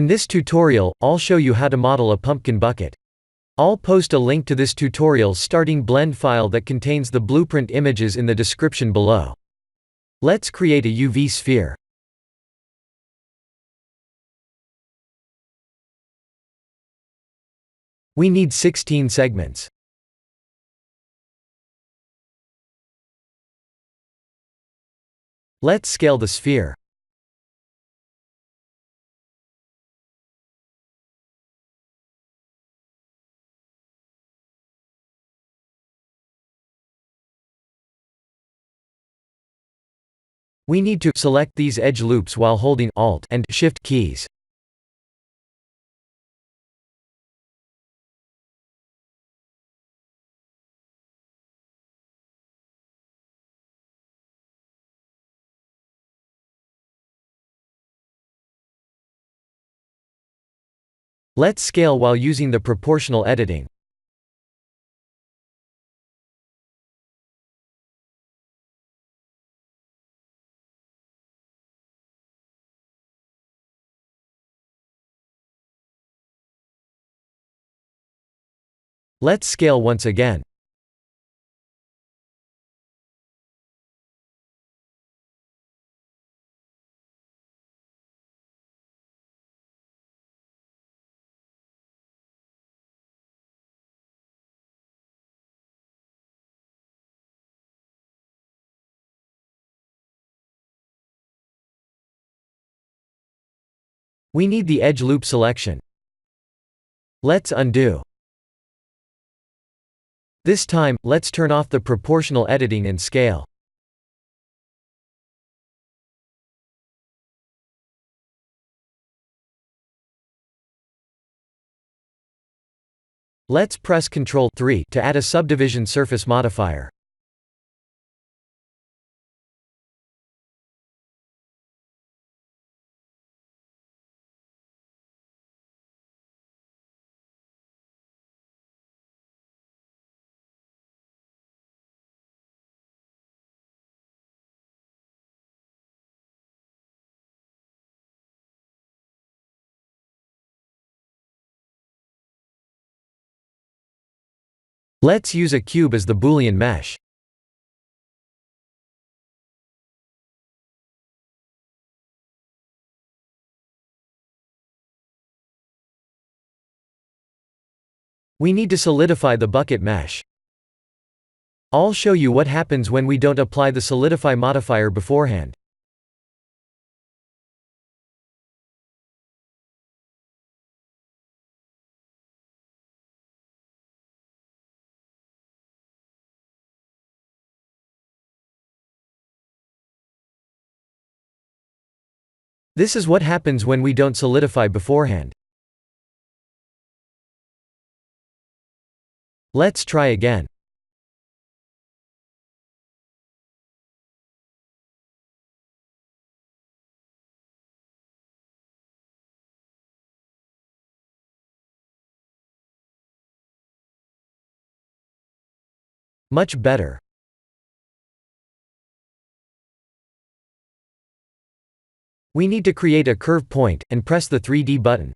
this tutorial, I'll show you how to model a pumpkin bucket. I'll post a link to this tutorial starting blend file that contains the blueprint images in the description below. Let's create a UV sphere. We need 16 segments. Let's scale the sphere. We need to select these edge loops while holding Alt and Shift keys. Let's scale while using the proportional editing. Let's scale once again. We need the edge loop selection. Let's undo. This time, let's turn off the proportional editing and scale. Let's press Ctrl 3 to add a subdivision surface modifier. Let's use a cube as the Boolean mesh. We need to solidify the bucket mesh. I'll show you what happens when we don't apply the solidify modifier beforehand. This is what happens when we don't solidify beforehand. Let's try again. Much better. We need to create a curve point, and press the 3D button.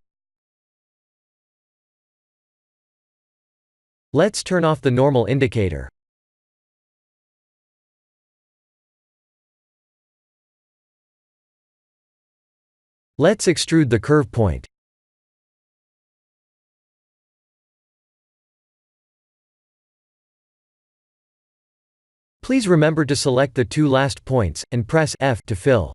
Let's turn off the normal indicator. Let's extrude the curve point. Please remember to select the two last points, and press F to fill.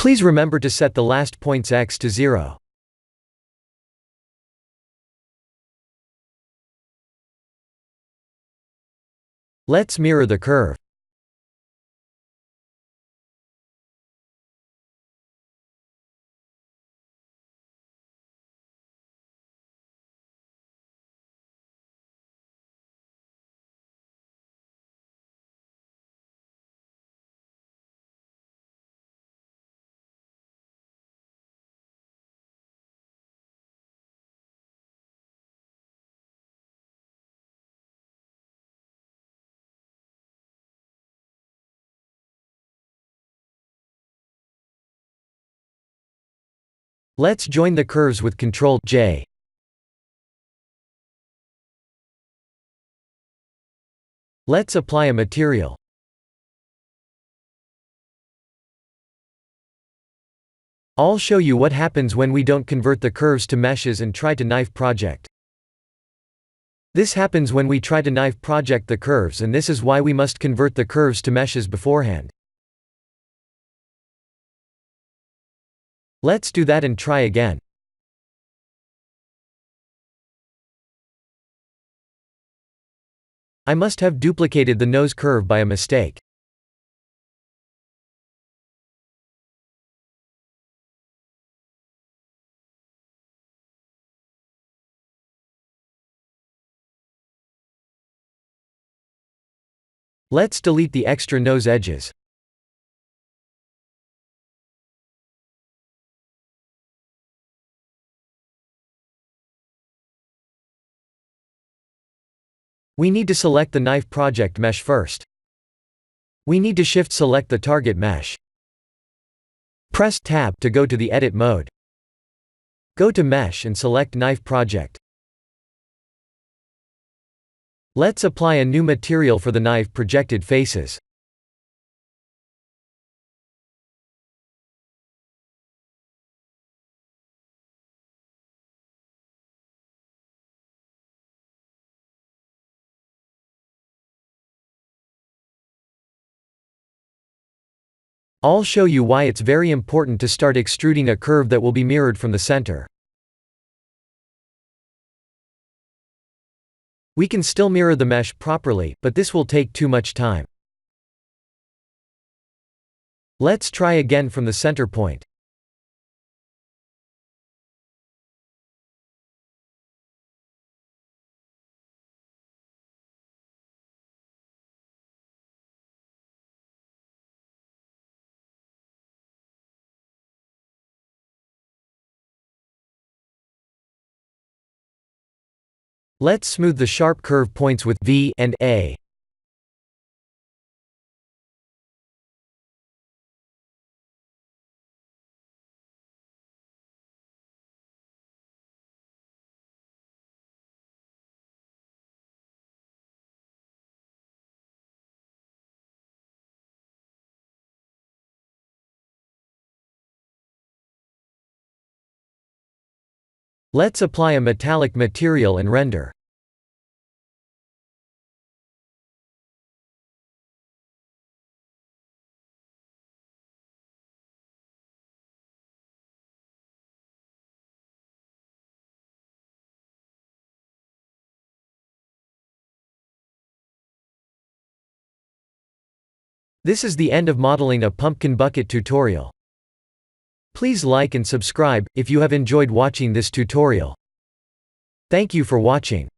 Please remember to set the last point's x to 0. Let's mirror the curve. Let's join the curves with Ctrl+J. Let's apply a material. I'll show you what happens when we don't convert the curves to meshes and try to knife project. This happens when we try to knife project the curves, and this is why we must convert the curves to meshes beforehand. Let's do that and try again. I must have duplicated the nose curve by a mistake. Let's delete the extra nose edges. We need to select the knife project mesh first. We need to shift select the target mesh. Press Tab to go to the edit mode. Go to Mesh and select Knife Project. Let's apply a new material for the knife projected faces. I'll show you why it's very important to start extruding a curve that will be mirrored from the center. We can still mirror the mesh properly, but this will take too much time. Let's try again from the center point. Let's smooth the sharp curve points with V and A. Let's apply a metallic material and render. This is the end of modeling a pumpkin bucket tutorial. Please like and subscribe if you have enjoyed watching this tutorial. Thank you for watching.